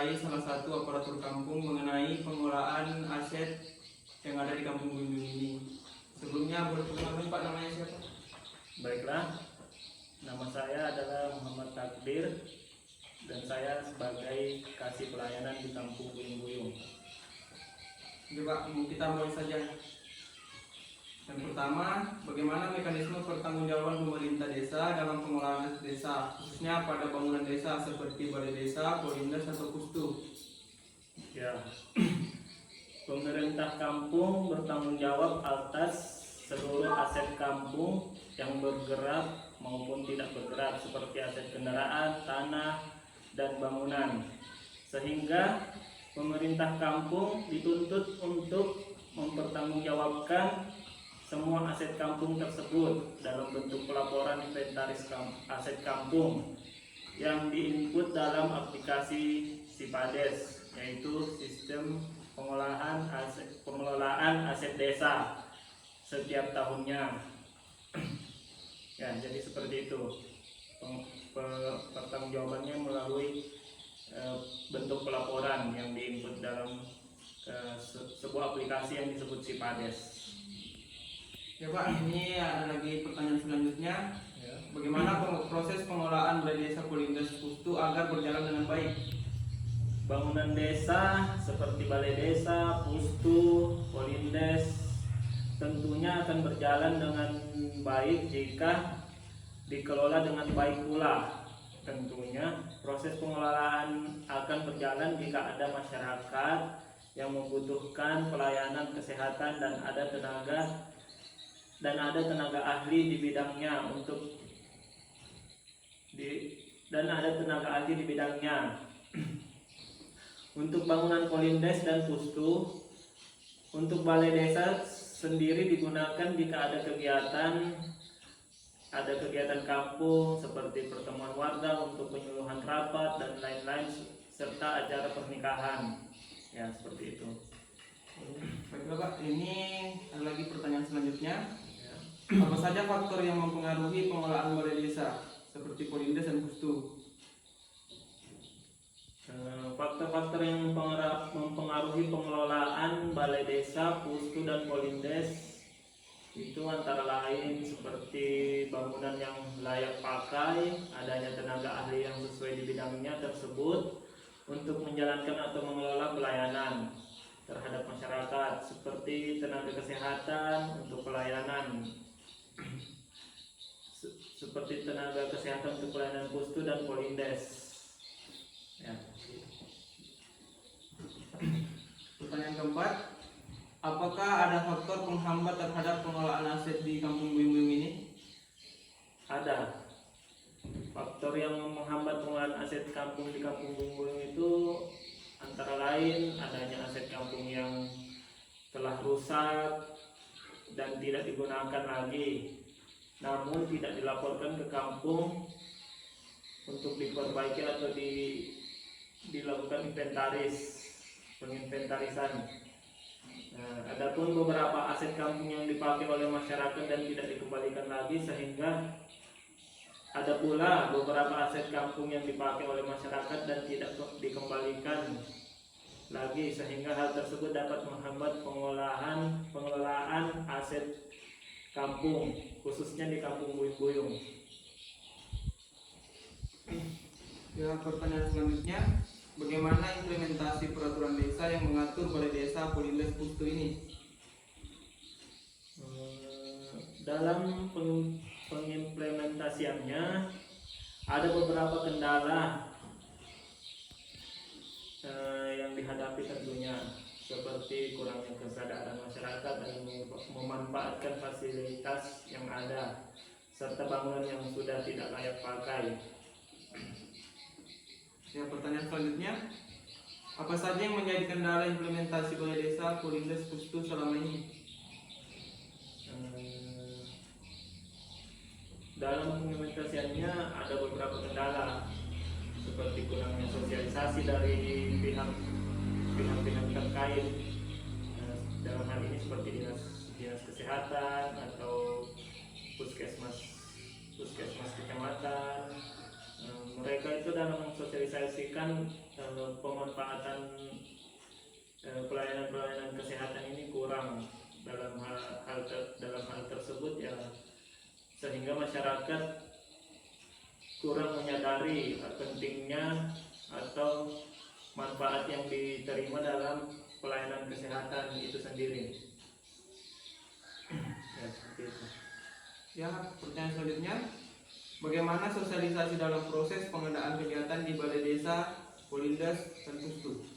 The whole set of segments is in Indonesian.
mengendarai salah satu aparatur kampung mengenai pengelolaan aset yang ada di Kampung Buyung ini. Sebelumnya berkenalan Pak, namanya siapa? Baiklah, nama saya adalah Muhammad Takdir dan saya sebagai kasih pelayanan di Kampung Buyung. Oke Pak, kita mulai saja. Yang pertama, bagaimana mekanisme pertanggungjawaban pemerintah desa dalam pengelolaan desa, khususnya pada bangunan desa seperti balai desa, polindes atau pustu? Ya, pemerintah kampung bertanggung jawab atas seluruh aset kampung yang bergerak maupun tidak bergerak, seperti aset kendaraan, tanah, dan bangunan. Sehingga pemerintah kampung dituntut untuk mempertanggungjawabkan semua aset kampung tersebut dalam bentuk pelaporan inventaris aset kampung yang diinput dalam aplikasi SIPADES, yaitu Sistem Pengelolaan Aset Desa setiap tahunnya. Ya, jadi seperti itu. Pertanggungjawabannya melalui bentuk pelaporan yang diinput dalam sebuah aplikasi yang disebut SIPADES. Ya Pak, ini ada lagi pertanyaan selanjutnya. Ya. Bagaimana proses pengelolaan balai desa, polindes, pustu agar berjalan dengan baik? Bangunan desa seperti balai desa, pustu, polindes tentunya akan berjalan dengan baik jika dikelola dengan baik pula. Tentunya proses pengelolaan akan berjalan jika ada masyarakat yang membutuhkan pelayanan kesehatan dan ada tenaga ahli di bidangnya Untuk bangunan polindes dan pustu, untuk balai desa sendiri digunakan jika ada kegiatan kampung seperti pertemuan warga untuk penyuluhan rapat dan lain-lain, serta acara pernikahan. Ya, seperti itu. Baiklah Pak, ini ada lagi pertanyaan selanjutnya. Ya. Apa saja faktor yang mempengaruhi pengelolaan balai desa seperti polindes dan pustu? Faktor-faktor yang mempengaruhi pengelolaan balai desa, pustu, dan polindes itu antara lain seperti bangunan yang layak pakai, adanya tenaga ahli yang sesuai di bidangnya tersebut untuk menjalankan atau mengelola pelayanan terhadap masyarakat, seperti tenaga kesehatan untuk pelayanan seperti tenaga kesehatan untuk pelayanan pustu dan polindes. Ya. Pertanyaan keempat, apakah ada faktor penghambat terhadap pengelolaan aset di Kampung Buyung ini? Ada. Faktor yang menghambat pengelolaan aset kampung di Kampung Buyung itu antara lain adanya aset kampung yang telah rusak dan tidak digunakan lagi, namun tidak dilaporkan ke kampung untuk diperbaiki atau dilakukan penginventarisan. Adapun beberapa aset kampung yang dipakai oleh masyarakat dan tidak dikembalikan lagi, sehingga ada pula beberapa aset kampung yang dipakai oleh masyarakat dan tidak dikembalikan lagi, sehingga hal tersebut dapat menghambat pengelolaan aset kampung, khususnya di Kampung Buyung. Ya, pertanyaan selanjutnya, bagaimana implementasi peraturan desa yang mengatur balai desa, polindes, pustu ini? Dalam pengimplementasiannya ada beberapa kendala yang dihadapi tentunya, seperti kurangnya kesadaran masyarakat dan memanfaatkan fasilitas yang ada, serta bangunan yang sudah tidak layak pakai. Ya, pertanyaan selanjutnya, apa saja yang menjadi kendala implementasi balai desa, polindes, pustu selama ini? Dalam implementasiannya ada beberapa kendala, seperti kurangnya sosialisasi dari pihak-pihak terkait, dalam hal ini seperti dinas kesehatan atau puskesmas kecamatan, Mereka itu dalam mensosialisasikan pemanfaatan pelayanan-pelayanan kesehatan ini kurang dalam dalam hal tersebut ya, sehingga masyarakat kurang menyadari pentingnya atau manfaat yang diterima dalam pelayanan kesehatan itu sendiri. Ya, seperti itu. Ya, pertanyaan selanjutnya, bagaimana sosialisasi dalam proses pengadaan kegiatan di balai desa, Polindes, dan Pustu?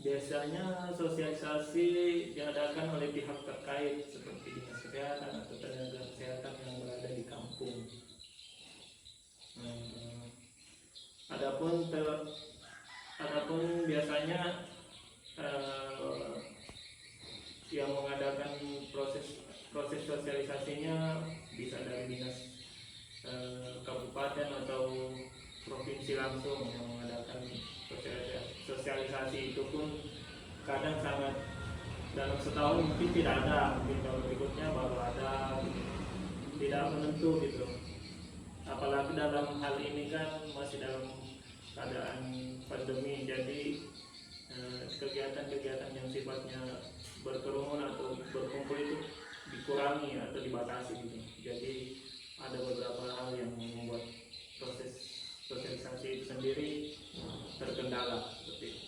Biasanya sosialisasi diadakan oleh pihak terkait seperti dinas kesehatan atau tenaga kesehatan yang berada di kampung. Adapun biasanya yang mengadakan proses sosialisasinya bisa dari dinas kabupaten atau provinsi langsung yang mengadakan sosialisasi. Itu pun kadang sangat dalam setahun mungkin tidak ada, mungkin tahun berikutnya baru ada, tidak menentu gitu. Apalagi dalam hal ini kan masih dalam keadaan pandemi, jadi kegiatan-kegiatan yang sifatnya berkerumun atau berkumpul itu dikurangi atau dibatasi gitu. Jadi ada beberapa hal yang membuat proses sosialisasi itu sendiri terkendala seperti itu.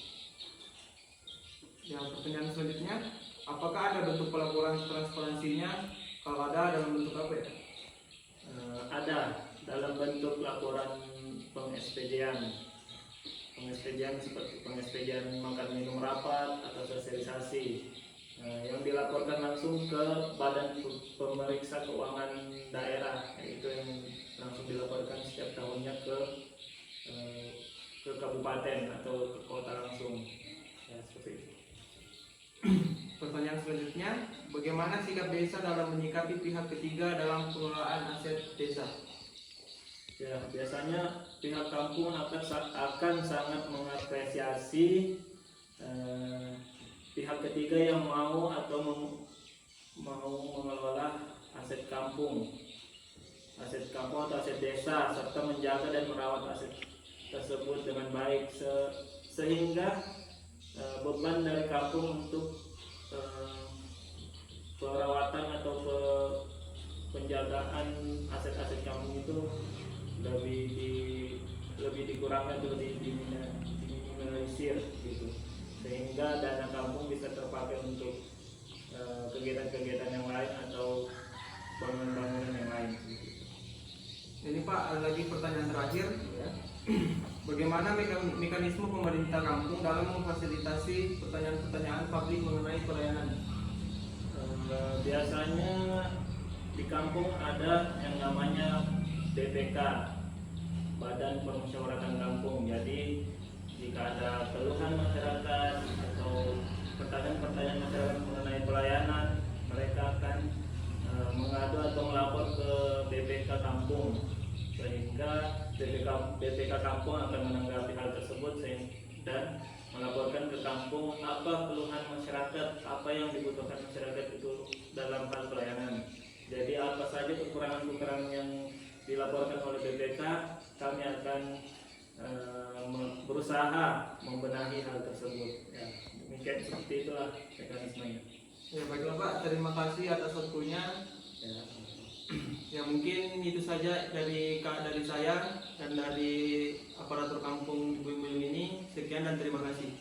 Yang pertanyaan selanjutnya, apakah ada bentuk pelaporan transparansinya? Kalau ada, dalam bentuk apa ya? Ada dalam bentuk laporan peng-SPJ-an. Peng-SPJ-an seperti peng-SPJ-an makan minum rapat atau sosialisasi yang dilaporkan langsung ke Badan Pemeriksa Keuangan Daerah, yaitu yang langsung dilaporkan setiap tahunnya ke kabupaten atau ke kota langsung. Ya, seperti itu. Pertanyaan selanjutnya, bagaimana sikap desa dalam menyikapi pihak ketiga dalam pengelolaan aset desa? Ya, biasanya pihak kampung akan sangat mengapresiasi pihak ketiga yang mau mau mengelola aset kampung atau aset desa, serta menjaga dan merawat aset tersebut dengan baik sehingga beban dari kampung untuk perawatan atau penjagaan aset-aset kampung itu lebih dikurangkan atau diminimalisir gitu, sehingga dana kampung bisa terpakai untuk kegiatan-kegiatan yang lain atau bangunan-bangunan yang lain gitu. Ini Pak, ada lagi pertanyaan terakhir ya. Bagaimana mekanisme pemerintah kampung dalam memfasilitasi pertanyaan-pertanyaan publik mengenai pelayanan? Biasanya di kampung ada yang namanya BPK, Badan Permusyawaratan Kampung. Jadi jika ada keluhan masyarakat atau pertanyaan-pertanyaan masyarakat mengenai pelayanan, mereka akan mengadu atau melapor ke BPK Kampung, sehingga BPK Kampung akan menanggapi hal tersebut dan melaporkan ke kampung apa keluhan masyarakat, apa yang dibutuhkan masyarakat itu dalam hal pelayanan. Jadi apa saja kekurangan-kekurangan yang dilaporkan oleh BPK, kami akan berusaha membenahi hal tersebut. Ya, demikian, seperti itulah mekanismenya. Ya, baiklah Pak, terima kasih atas waktunya. Ya, mungkin itu saja dari saya dan dari aparatur kampung Bumi ini. Sekian dan terima kasih.